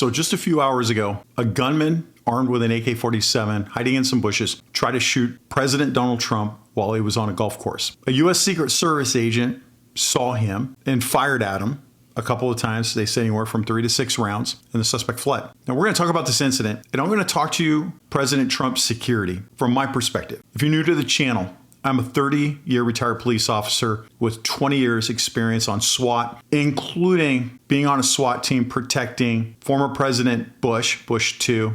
So just a few hours ago, a gunman armed with an AK-47 hiding in some bushes tried to shoot President Donald Trump while he was on a golf course. A U.S. Secret Service agent saw him and fired at him a couple of times. They say anywhere from 3 to 6 rounds, and the suspect fled. Now we're going to talk about this incident, and I'm going to talk to you President Trump's security from my perspective. If you're new to the channel, I'm a 30-year retired police officer with 20 years experience on SWAT, including being on a SWAT team protecting former President Bush, Bush 2,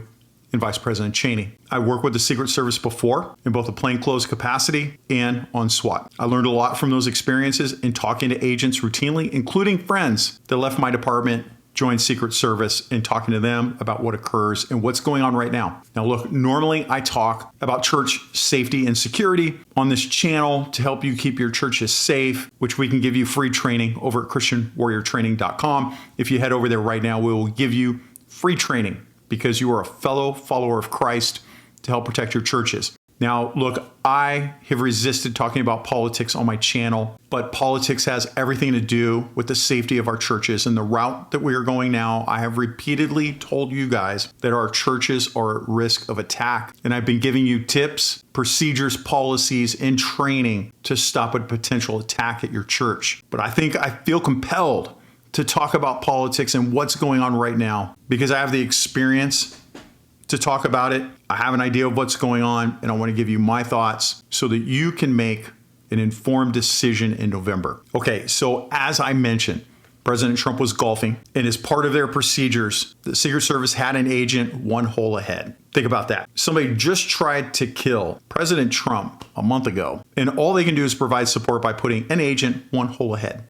and Vice President Cheney. I worked with the Secret Service before in both a plainclothes capacity and on SWAT. I learned a lot from those experiences in talking to agents routinely, including friends that left my department, joined Secret Service, and talking to them about what occurs and what's going on right now. Now look, normally I talk about church safety and security on this channel to help you keep your churches safe, which we can give you free training over at christianwarriortraining.com. If you head over there right now, we will give you free training because you are a fellow follower of Christ to help protect your churches. Now, look, I have resisted talking about politics on my channel, but politics has everything to do with the safety of our churches. And the route that we are going now, I have repeatedly told you guys that our churches are at risk of attack. And I've been giving you tips, procedures, policies, and training to stop a potential attack at your church. But I feel compelled to talk about politics and what's going on right now because I have the experience to talk about it. I have an idea of what's going on, and I want to give you my thoughts so that you can make an informed decision in November. Okay, so as I mentioned, President Trump was golfing, and as part of their procedures, the Secret Service had an agent one hole ahead. Think about that. Somebody just tried to kill President Trump a month ago, and all they can do is provide support by putting an agent one hole ahead.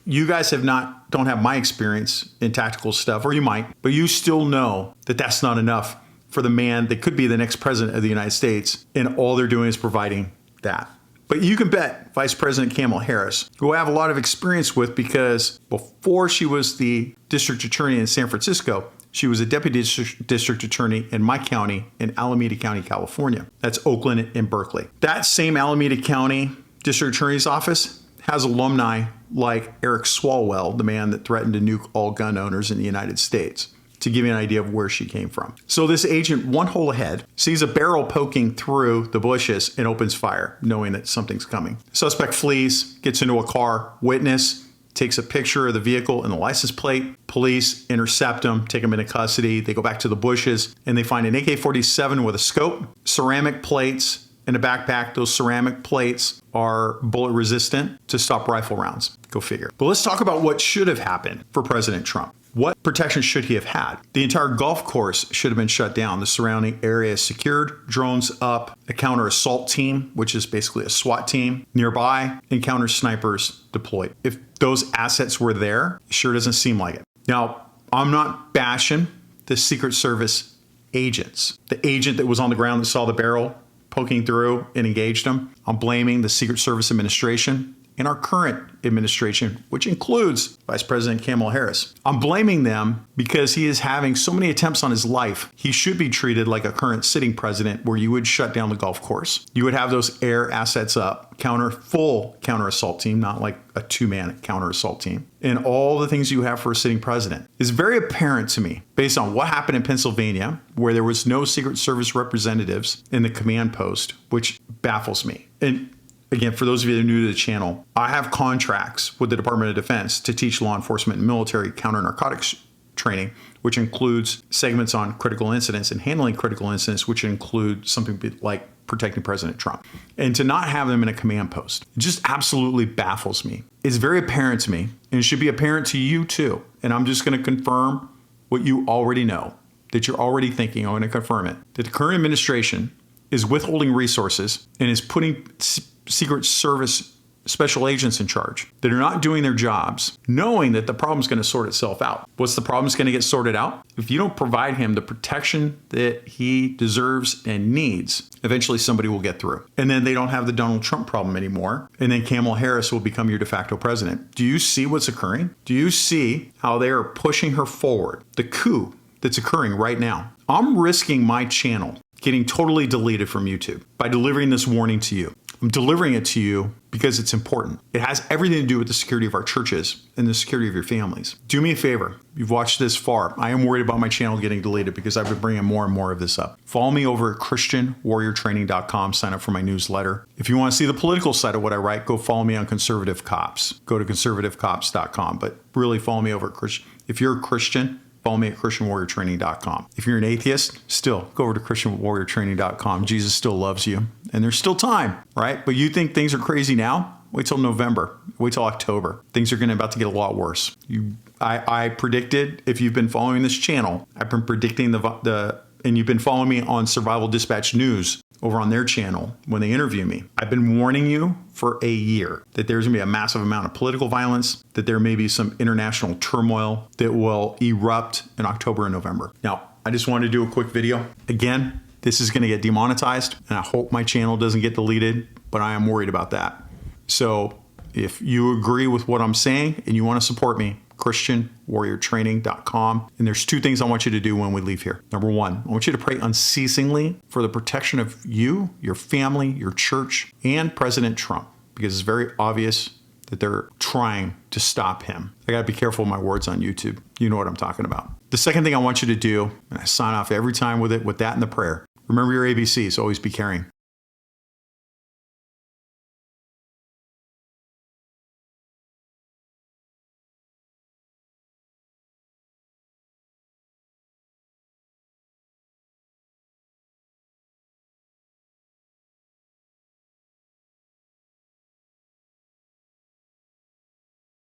You guys don't have my experience in tactical stuff, or you might, but you still know that that's not enough for the man that could be the next president of the United States, and all they're doing is providing that. But you can bet Vice President Kamala Harris, who I have a lot of experience with because before she was the district attorney in San Francisco, she was a deputy district attorney in my county in Alameda County, California. That's Oakland and Berkeley. That same Alameda County district attorney's office has alumni like Eric Swalwell, the man that threatened to nuke all gun owners in the United States, to give you an idea of where she came from. So this agent, one hole ahead, sees a barrel poking through the bushes and opens fire, knowing that something's coming. Suspect flees, gets into a car, witness takes a picture of the vehicle and the license plate. Police intercept him, take him into custody. They go back to the bushes and they find an AK-47 with a scope, ceramic plates, in a backpack. Those ceramic plates are bullet resistant to stop rifle rounds. Go figure. But let's talk about what should have happened for President Trump. What protection should he have had? The entire golf course should have been shut down. The surrounding area is secured, drones up, a counter assault team, which is basically a SWAT team nearby, and counter snipers deployed. If those assets were there, it sure doesn't seem like it. Now, I'm not bashing the Secret Service agents. The agent that was on the ground that saw the barrel poking through and engaged them. I'm blaming the Secret Service administration and our current administration, which includes Vice President Kamala Harris. I'm blaming them because he is having so many attempts on his life. He should be treated like a current sitting president where you would shut down the golf course. You would have those air assets up, full counter assault team, not like a 2-man counter assault team. And all the things you have for a sitting president is very apparent to me based on what happened in Pennsylvania, where there was no Secret Service representatives in the command post, which baffles me. And again, for those of you that are new to the channel, I have contracts with the Department of Defense to teach law enforcement and military counter-narcotics training, which includes segments on critical incidents and handling critical incidents, which include something like protecting President Trump. And to not have them in a command post just absolutely baffles me. It's very apparent to me, and it should be apparent to you too. And I'm just going to confirm what you already know, that you're already thinking. I'm going to confirm it, that the current administration is withholding resources and is putting Secret Service special agents in charge that are not doing their jobs, knowing that the problem's going to sort itself out. What's the problem's going to get sorted out? If you don't provide him the protection that he deserves and needs, eventually somebody will get through. And then they don't have the Donald Trump problem anymore. And then Kamala Harris will become your de facto president. Do you see what's occurring? Do you see how they are pushing her forward? The coup that's occurring right now. I'm risking my channel getting totally deleted from YouTube by delivering this warning to you. I'm delivering it to you because it's important. It has everything to do with the security of our churches and the security of your families. Do me a favor. You've watched this far. I am worried about my channel getting deleted because I've been bringing more and more of this up. Follow me over at christianwarriortraining.com. Sign up for my newsletter. If you want to see the political side of what I write, go follow me on Conservative Cops. Go to conservativecops.com. But really follow me over at Christian. If you're a Christian, follow me at christianwarriortraining.com. If you're an atheist, still go over to christianwarriortraining.com. Jesus still loves you. And there's still time, right? But you think things are crazy now? Wait till November. Wait till October. Things are about to get a lot worse. I predicted, if you've been following this channel, I've been predicting and you've been following me on Survival Dispatch News over on their channel when they interview me. I've been warning you for a year that there's going to be a massive amount of political violence, that there may be some international turmoil that will erupt in October and November. Now, I just wanted to do a quick video. Again, this is going to get demonetized, and I hope my channel doesn't get deleted, but I am worried about that. So if you agree with what I'm saying and you want to support me, christianwarriortraining.com. And there's two things I want you to do when we leave here. Number one, I want you to pray unceasingly for the protection of you, your family, your church, and President Trump, because it's very obvious that they're trying to stop him. I got to be careful with my words on YouTube. You know what I'm talking about. The second thing I want you to do, and I sign off every time with that and the prayer, remember your ABCs, always be caring.